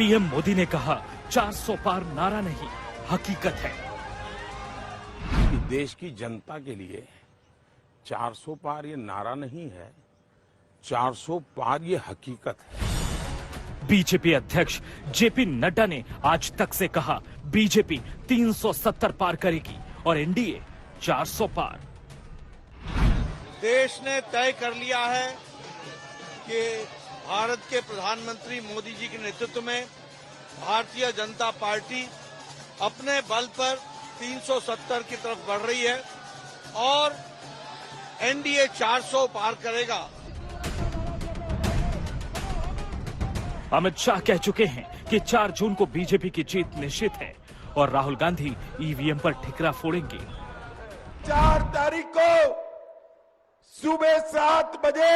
PM Modi ने कहा 400 पार नारा नहीं, हकीकत है। देश की जनता के लिए 400 पार ये नारा नहीं है, 400 पार ये हकीकत है। बीजेपी अध्यक्ष जेपी नड्डा ने आज तक से कहा बीजेपी 370 पार करेगी और एनडीए 400 पार। देश ने तय कर लिया है कि भारत के प्रधानमंत्री मोदी जी के नेतृत्व में भारतीय जनता पार्टी अपने बल पर 370 की तरफ बढ़ रही है और एनडीए 400 पार करेगा। अमित शाह कह चुके हैं कि 4 जून को बीजेपी की जीत निश्चित है और राहुल गांधी ईवीएम पर ठिकरा फोड़ेंगे। 4 तारीख को सुबह 7 बजे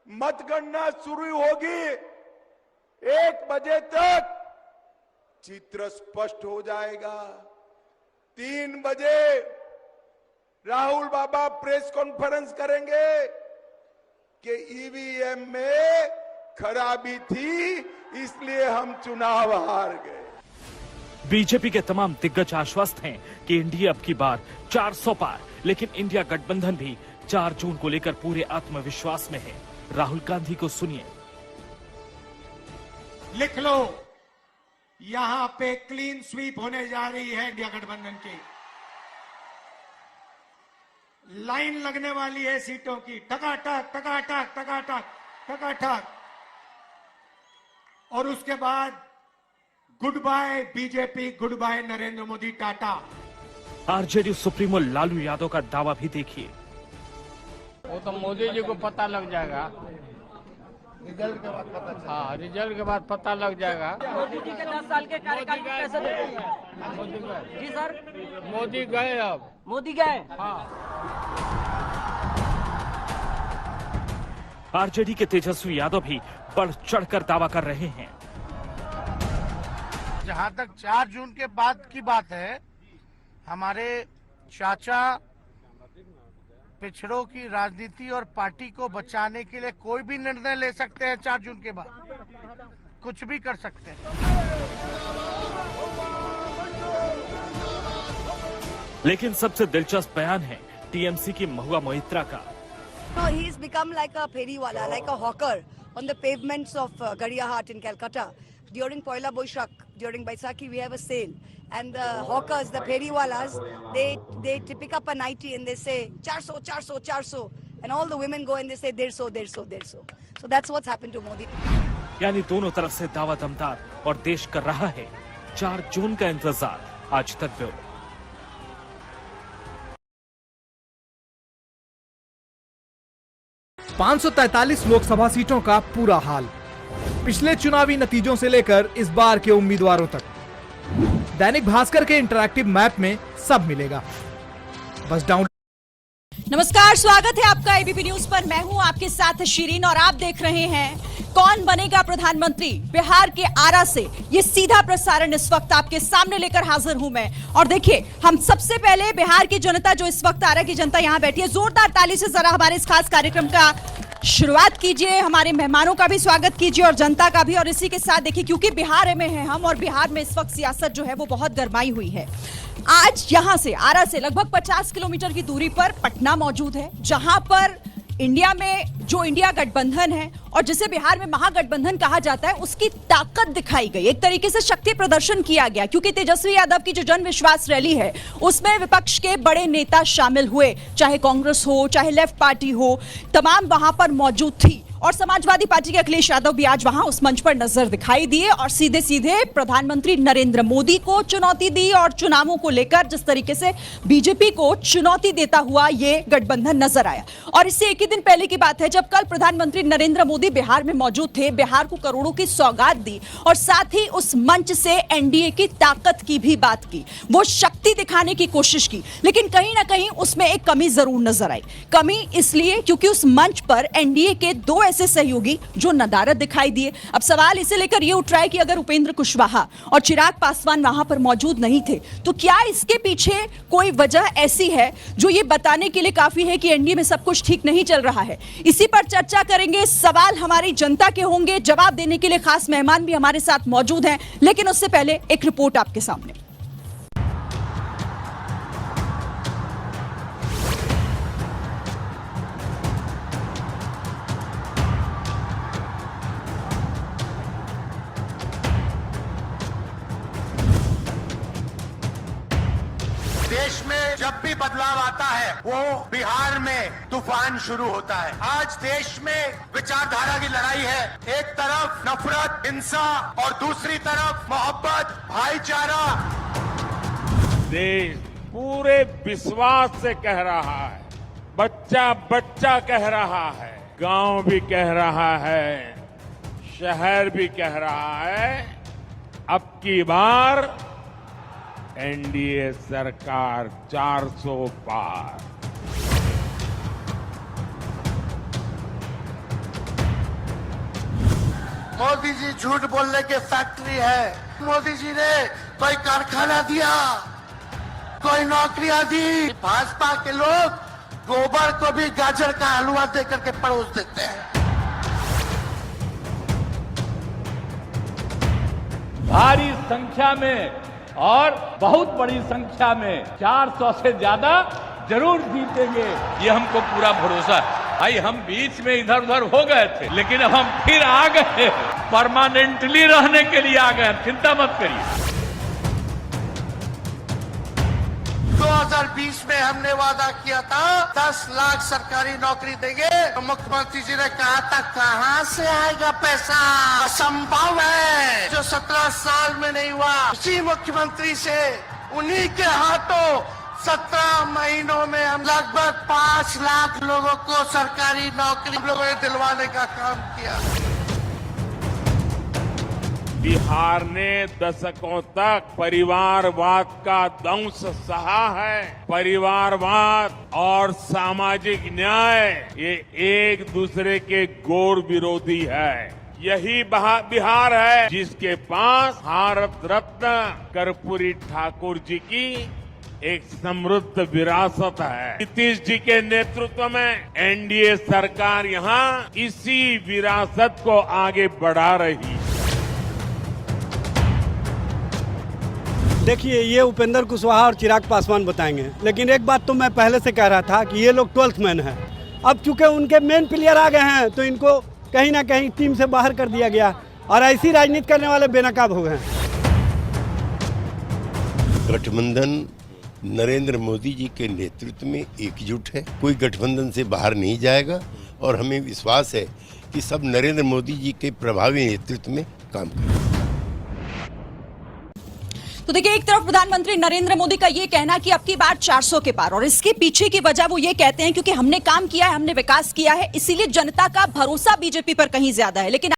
मतगणना शुरू होगी। 1 बजे तक चित्र स्पष्ट हो जाएगा। 3 बजे राहुल बाबा प्रेस कॉन्फ्रेंस करेंगे कि ईवीएम में खराबी थी, इसलिए हम चुनाव हार गए। बीजेपी के तमाम दिग्गज आश्वस्त हैं कि एनडीए अब की बार 400 पार, लेकिन इंडिया गठबंधन भी 4 जून को लेकर पूरे आत्मविश्वास में है। राहुल गांधी को सुनिए। लिख लो, यहां पे क्लीन स्वीप होने जा रही है इंडिया गठबंधन की। लाइन लगने वाली है सीटों की, टकाटक टकाटक टकाटक टकाटक। और उसके बाद good bye BJP, good bye Narendra Modi, टाटा। आरजेडी सुप्रीमो लालू यादव का दावा भी देखिए। वो तो मोदी जी को पता लग जाएगा, रिजल्ट के बाद पता। हाँ, रिजल्ट के बाद पता लग जाएगा। मोदी जी के 10 साल के कार्यकाल को कैसे देखते हैं? मोदी गए जी सर, मोदी गए, अब मोदी गए। हाँ। आरजेडी के तेजस्वी यादव भी बढ़ चढ़कर दावा कर रहे हैं। जहां तक 4 जून के बाद की बात है, हमारे चाचा पिछड़ों की राजनीति और पार्टी को बचाने के लिए कोई भी निर्णय ले सकते हैं। 4 जून के बाद कुछ भी कर सकते हैं। लेकिन सबसे दिलचस्प बयान है टीएमसी की महुआ मोइत्रा का। No, he's become like a pheriwala, like a hawker on the pavements of Gadiahat in Calcutta. During Poila Boishak, during Baisakhi, we have a sale, and the hawkers, the pheriwalas, they pick up a 90 and they say 400, 400, 400, and all the women go and they say 150, 150, 150. So that's what's happened to Modi. यानी दोनों तरफ से दावा दमदार और देश कर रहा है 4 जून का इंतजार। आज तक ब्यूरो। 543 लोकसभा सीटों का पूरा हाल, पिछले चुनावी नतीजों से लेकर इस बार के उम्मीदवारों तक, दैनिक भास्कर के इंटरैक्टिव मैप में सब मिलेगा। बस डाउन। नमस्कार, स्वागत है आपका एबीपी न्यूज पर। मैं हूं आपके साथ शिरीन और आप देख रहे हैं कौन बनेगा प्रधानमंत्री। बिहार के आरा से ये सीधा प्रसारण इस वक्त आपके सामने लेकर हाजिर हूं मैं। और देखिए, हम सबसे पहले बिहार की जनता, जो इस वक्त आरा की जनता यहां बैठी है, जोरदार ताली से जरा हमारे इस खास कार्यक्रम का शुरुआत कीजिए। हमारे मेहमानों का भी स्वागत कीजिए और जनता का भी। और इसी के साथ देखिए, क्योंकि बिहार में हैं हम और बिहार में इस वक्त सियासत जो है वो बहुत गरमाई हुई है। आज यहां से, आरा से लगभग 50 किलोमीटर की दूरी पर पटना मौजूद है, जहां पर इंडिया में जो इंडिया गठबंधन है और जिसे बिहार में महागठबंधन कहा जाता है, उसकी ताकत दिखाई गई। एक तरीके से शक्ति प्रदर्शन किया गया, क्योंकि तेजस्वी यादव की जो जन विश्वास रैली है उसमें विपक्ष के बड़े नेता शामिल हुए, चाहे कांग्रेस हो, चाहे लेफ्ट पार्टी हो, तमाम वहां पर मौजूद थी। और समाजवादी पार्टी के अखिलेश यादव भी आज वहां उस मंच पर नजर दिखाई दिए और सीधे सीधे प्रधानमंत्री नरेंद्र मोदी को चुनौती दी। और चुनावों को लेकर जिस तरीके से बीजेपी को चुनौती देता हुआ ये गठबंधन नजर आया। और इससे एक ही दिन पहले की बात है, जब कल प्रधानमंत्री नरेंद्र मोदी बिहार में मौजूद थे, बिहार को करोड़ों की सौगात दी और साथ ही उस मंच से एनडीए की ताकत की भी बात की, वो शक्ति दिखाने की कोशिश की। लेकिन कहीं ना कहीं उसमें एक कमी जरूर नजर आई। कमी इसलिए क्योंकि उस मंच पर एनडीए के 2 ऐसे सहयोगी जो नदारद दिखाई दिए। अब सवाल इसे लेकर यह उठ रहा है कि अगर उपेंद्र कुशवाहा और चिराग पासवान वहां पर मौजूद नहीं थे तो क्या इसके पीछे कोई वजह ऐसी है जो ये बताने के लिए काफी है कि एनडीए में सब कुछ ठीक नहीं चल रहा है? इसी पर चर्चा करेंगे। सवाल हमारी जनता के होंगे, जवाब देने के लिए खास मेहमान भी हमारे साथ मौजूद हैं, लेकिन उससे पहले एक रिपोर्ट आपके सामने। देश में जब भी बदलाव आता है वो बिहार में तूफान शुरू होता है। आज देश में विचारधारा की लड़ाई है। एक तरफ नफरत, हिंसा और दूसरी तरफ मोहब्बत, भाईचारा। देश पूरे विश्वास से कह रहा है, बच्चा बच्चा कह रहा है, गांव भी कह रहा है, शहर भी कह रहा है, अब की बार एनडीए सरकार 400 पार। मोदी जी झूठ बोलने के फैक्ट्री है। मोदी जी ने कोई कारखाना दिया, कोई नौकरियां दी। भाजपा के लोग गोबर को भी गाजर का हलवा देकर के परोस देते हैं। भारी संख्या में और बहुत बड़ी संख्या में 400 से ज्यादा जरूर जीतेंगे, ये हमको पूरा भरोसा है। भाई हम बीच में इधर उधर हो गए थे, लेकिन अब हम फिर आ गए, परमानेंटली रहने के लिए आ गए, चिंता मत करिए। 2020 में हमने वादा किया था 10 लाख सरकारी नौकरी देंगे, तो मुख्यमंत्री जी ने कहा था कहां से आएगा पैसा, असंभव है। जो 17 साल में नहीं हुआ, उसी मुख्यमंत्री से उन्हीं के हाथों 17 महीनों में हम लगभग 5 लाख लोगों को सरकारी नौकरी हम लोगों ने दिलवाने का काम किया। बिहार ने दशकों तक परिवारवाद का दंश सहा है। परिवारवाद और सामाजिक न्याय ये एक दूसरे के घोर विरोधी है। यही बिहार है जिसके पास भारत रत्न कर्पूरी ठाकुर जी की एक समृद्ध विरासत है। नीतीश जी के नेतृत्व में एनडीए सरकार यहाँ इसी विरासत को आगे बढ़ा रही है। देखिए, ये उपेंद्र कुशवाहा और चिराग पासवान बताएंगे, लेकिन एक बात तो मैं पहले से कह रहा था कि ये लोग 12th मैन हैं। अब चूंकि उनके मेन प्लेयर आ गए हैं तो इनको कहीं ना कहीं टीम से बाहर कर दिया गया और ऐसी राजनीति करने वाले बेनकाब हो गए हैं। गठबंधन नरेंद्र मोदी जी के नेतृत्व में एकजुट है, कोई गठबंधन से बाहर नहीं जाएगा और हमें विश्वास है कि सब नरेंद्र मोदी जी के प्रभावी नेतृत्व में काम करेंगे। तो देखिए, एक तरफ प्रधानमंत्री नरेंद्र मोदी का ये कहना कि अब की बार 400 के पार, और इसके पीछे की वजह वो ये कहते हैं क्योंकि हमने काम किया है, हमने विकास किया है, इसीलिए जनता का भरोसा बीजेपी पर कहीं ज्यादा है। लेकिन